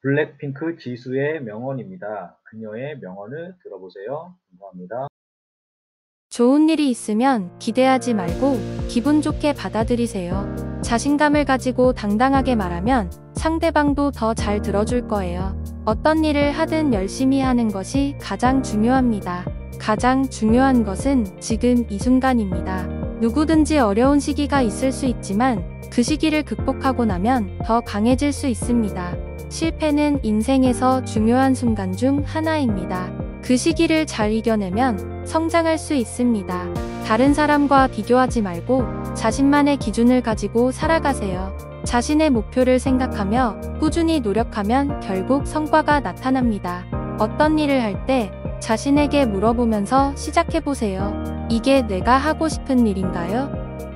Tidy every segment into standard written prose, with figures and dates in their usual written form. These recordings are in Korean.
블랙핑크 지수의 명언입니다. 그녀의 명언을 들어보세요. 감사합니다. 좋은 일이 있으면 기대하지 말고 기분 좋게 받아들이세요. 자신감을 가지고 당당하게 말하면 상대방도 더 잘 들어줄 거예요. 어떤 일을 하든 열심히 하는 것이 가장 중요합니다. 가장 중요한 것은 지금 이 순간입니다. 누구든지 어려운 시기가 있을 수 있지만 그 시기를 극복하고 나면 더 강해질 수 있습니다. 실패는 인생에서 중요한 순간 중 하나입니다. 그 시기를 잘 이겨내면 성장할 수 있습니다. 다른 사람과 비교하지 말고 자신만의 기준을 가지고 살아가세요. 자신의 목표를 생각하며 꾸준히 노력하면 결국 성과가 나타납니다. 어떤 일을 할 때 자신에게 물어보면서 시작해보세요. 이게 내가 하고 싶은 일인가요?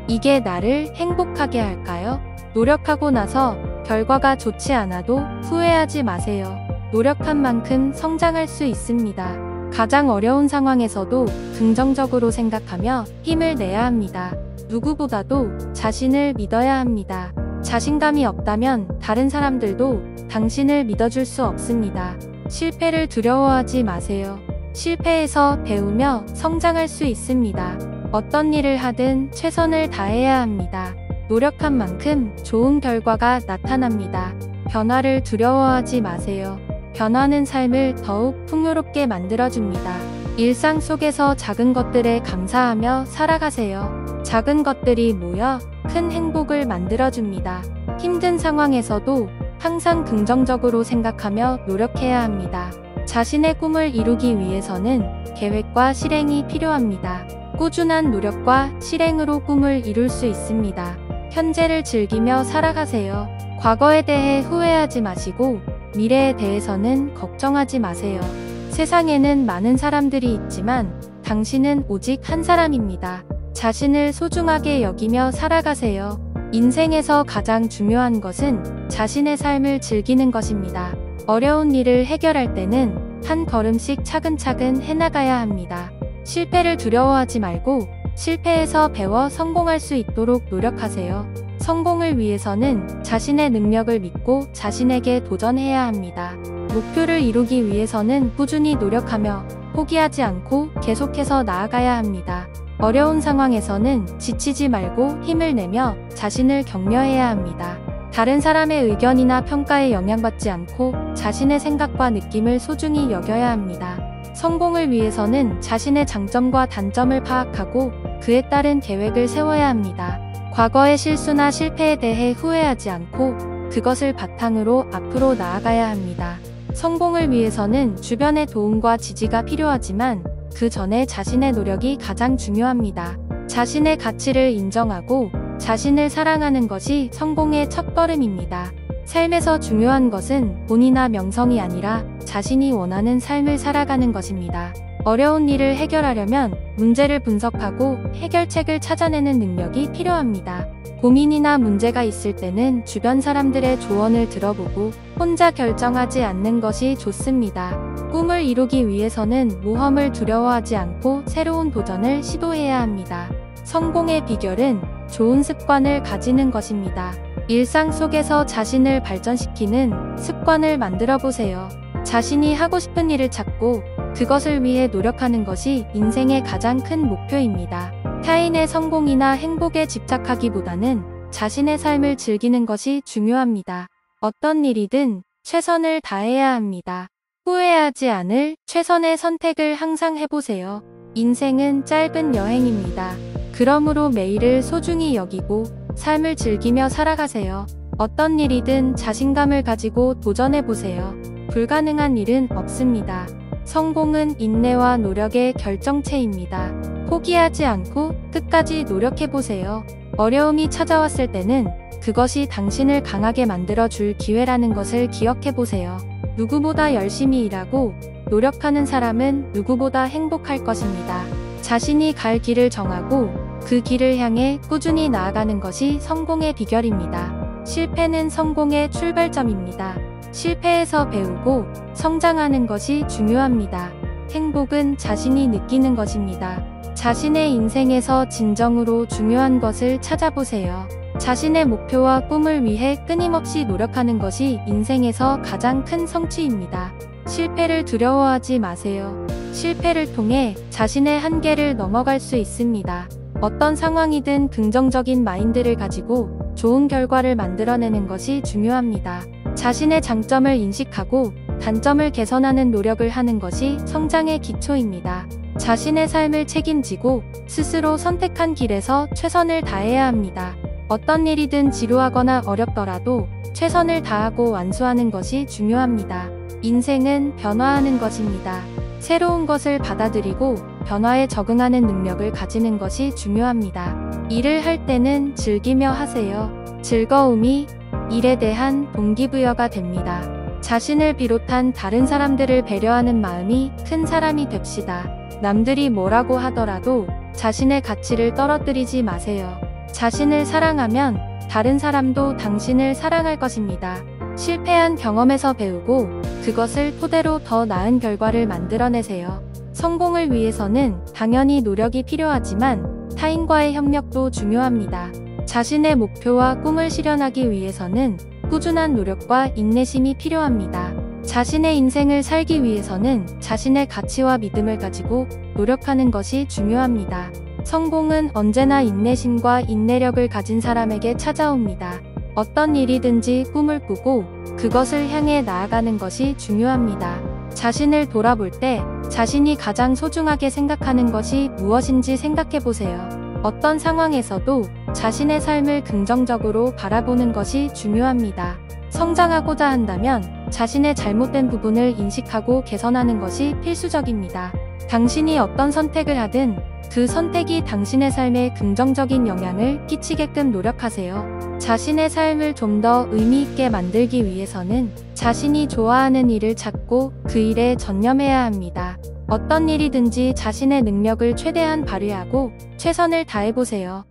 이게 나를 행복하게 할까요? 노력하고 나서 결과가 좋지 않아도 후회하지 마세요. 노력한 만큼 성장할 수 있습니다. 가장 어려운 상황에서도 긍정적으로 생각하며 힘을 내야 합니다. 누구보다도 자신을 믿어야 합니다. 자신감이 없다면 다른 사람들도 당신을 믿어줄 수 없습니다. 실패를 두려워하지 마세요. 실패에서 배우며 성장할 수 있습니다. 어떤 일을 하든 최선을 다해야 합니다. 노력한 만큼 좋은 결과가 나타납니다. 변화를 두려워하지 마세요. 변화는 삶을 더욱 풍요롭게 만들어줍니다. 일상 속에서 작은 것들에 감사하며 살아가세요. 작은 것들이 모여 큰 행복을 만들어줍니다. 힘든 상황에서도 항상 긍정적으로 생각하며 노력해야 합니다. 자신의 꿈을 이루기 위해서는 계획과 실행이 필요합니다. 꾸준한 노력과 실행으로 꿈을 이룰 수 있습니다. 현재를 즐기며 살아가세요. 과거에 대해 후회하지 마시고 미래에 대해서는 걱정하지 마세요. 세상에는 많은 사람들이 있지만 당신은 오직 한 사람입니다. 자신을 소중하게 여기며 살아가세요. 인생에서 가장 중요한 것은 자신의 삶을 즐기는 것입니다. 어려운 일을 해결할 때는 한 걸음씩 차근차근 해나가야 합니다. 실패를 두려워하지 말고 실패에서 배워 성공할 수 있도록 노력하세요. 성공을 위해서는 자신의 능력을 믿고 자신에게 도전해야 합니다. 목표를 이루기 위해서는 꾸준히 노력하며 포기하지 않고 계속해서 나아가야 합니다. 어려운 상황에서는 지치지 말고 힘을 내며 자신을 격려해야 합니다. 다른 사람의 의견이나 평가에 영향받지 않고 자신의 생각과 느낌을 소중히 여겨야 합니다. 성공을 위해서는 자신의 장점과 단점을 파악하고 그에 따른 계획을 세워야 합니다. 과거의 실수나 실패에 대해 후회하지 않고 그것을 바탕으로 앞으로 나아가야 합니다. 성공을 위해서는 주변의 도움과 지지가 필요하지만 그 전에 자신의 노력이 가장 중요합니다. 자신의 가치를 인정하고 자신을 사랑하는 것이 성공의 첫걸음입니다. 삶에서 중요한 것은 돈이나 명성이 아니라 자신이 원하는 삶을 살아가는 것입니다. 어려운 일을 해결하려면 문제를 분석하고 해결책을 찾아내는 능력이 필요합니다. 고민이나 문제가 있을 때는 주변 사람들의 조언을 들어보고 혼자 결정하지 않는 것이 좋습니다. 꿈을 이루기 위해서는 모험을 두려워하지 않고 새로운 도전을 시도해야 합니다. 성공의 비결은 좋은 습관을 가지는 것입니다. 일상 속에서 자신을 발전시키는 습관을 만들어 보세요. 자신이 하고 싶은 일을 찾고 그것을 위해 노력하는 것이 인생의 가장 큰 목표입니다. 타인의 성공이나 행복에 집착하기보다는 자신의 삶을 즐기는 것이 중요합니다. 어떤 일이든 최선을 다해야 합니다. 후회하지 않을 최선의 선택을 항상 해보세요. 인생은 짧은 여행입니다. 그러므로 매일을 소중히 여기고 삶을 즐기며 살아가세요. 어떤 일이든 자신감을 가지고 도전해보세요. 불가능한 일은 없습니다. 성공은 인내와 노력의 결정체입니다. 포기하지 않고 끝까지 노력해보세요. 어려움이 찾아왔을 때는 그것이 당신을 강하게 만들어줄 기회라는 것을 기억해보세요. 누구보다 열심히 일하고 노력하는 사람은 누구보다 행복할 것입니다. 자신이 갈 길을 정하고 그 길을 향해 꾸준히 나아가는 것이 성공의 비결입니다. 실패는 성공의 출발점입니다. 실패에서 배우고 성장하는 것이 중요합니다. 행복은 자신이 느끼는 것입니다. 자신의 인생에서 진정으로 중요한 것을 찾아보세요. 자신의 목표와 꿈을 위해 끊임없이 노력하는 것이 인생에서 가장 큰 성취입니다. 실패를 두려워하지 마세요. 실패를 통해 자신의 한계를 넘어갈 수 있습니다. 어떤 상황이든 긍정적인 마인드를 가지고 좋은 결과를 만들어내는 것이 중요합니다. 자신의 장점을 인식하고 단점을 개선하는 노력을 하는 것이 성장의 기초입니다. 자신의 삶을 책임지고 스스로 선택한 길에서 최선을 다해야 합니다. 어떤 일이든 지루하거나 어렵더라도 최선을 다하고 완수하는 것이 중요합니다. 인생은 변화하는 것입니다. 새로운 것을 받아들이고 변화에 적응하는 능력을 가지는 것이 중요합니다. 일을 할 때는 즐기며 하세요. 즐거움이 일에 대한 동기부여가 됩니다. 자신을 비롯한 다른 사람들을 배려하는 마음이 큰 사람이 됩시다. 남들이 뭐라고 하더라도 자신의 가치를 떨어뜨리지 마세요. 자신을 사랑하면 다른 사람도 당신을 사랑할 것입니다. 실패한 경험에서 배우고 그것을 토대로 더 나은 결과를 만들어내세요. 성공을 위해서는 당연히 노력이 필요하지만 타인과의 협력도 중요합니다. 자신의 목표와 꿈을 실현하기 위해서는 꾸준한 노력과 인내심이 필요합니다. 자신의 인생을 살기 위해서는 자신의 가치와 믿음을 가지고 노력하는 것이 중요합니다. 성공은 언제나 인내심과 인내력을 가진 사람에게 찾아옵니다. 어떤 일이든지 꿈을 꾸고 그것을 향해 나아가는 것이 중요합니다. 자신을 돌아볼 때 자신이 가장 소중하게 생각하는 것이 무엇인지 생각해 보세요. 어떤 상황에서도 자신의 삶을 긍정적으로 바라보는 것이 중요합니다. 성장하고자 한다면 자신의 잘못된 부분을 인식하고 개선하는 것이 필수적입니다. 당신이 어떤 선택을 하든 그 선택이 당신의 삶에 긍정적인 영향을 끼치게끔 노력하세요. 자신의 삶을 좀 더 의미 있게 만들기 위해서는 자신이 좋아하는 일을 찾고 그 일에 전념해야 합니다. 어떤 일이든지 자신의 능력을 최대한 발휘하고 최선을 다해보세요.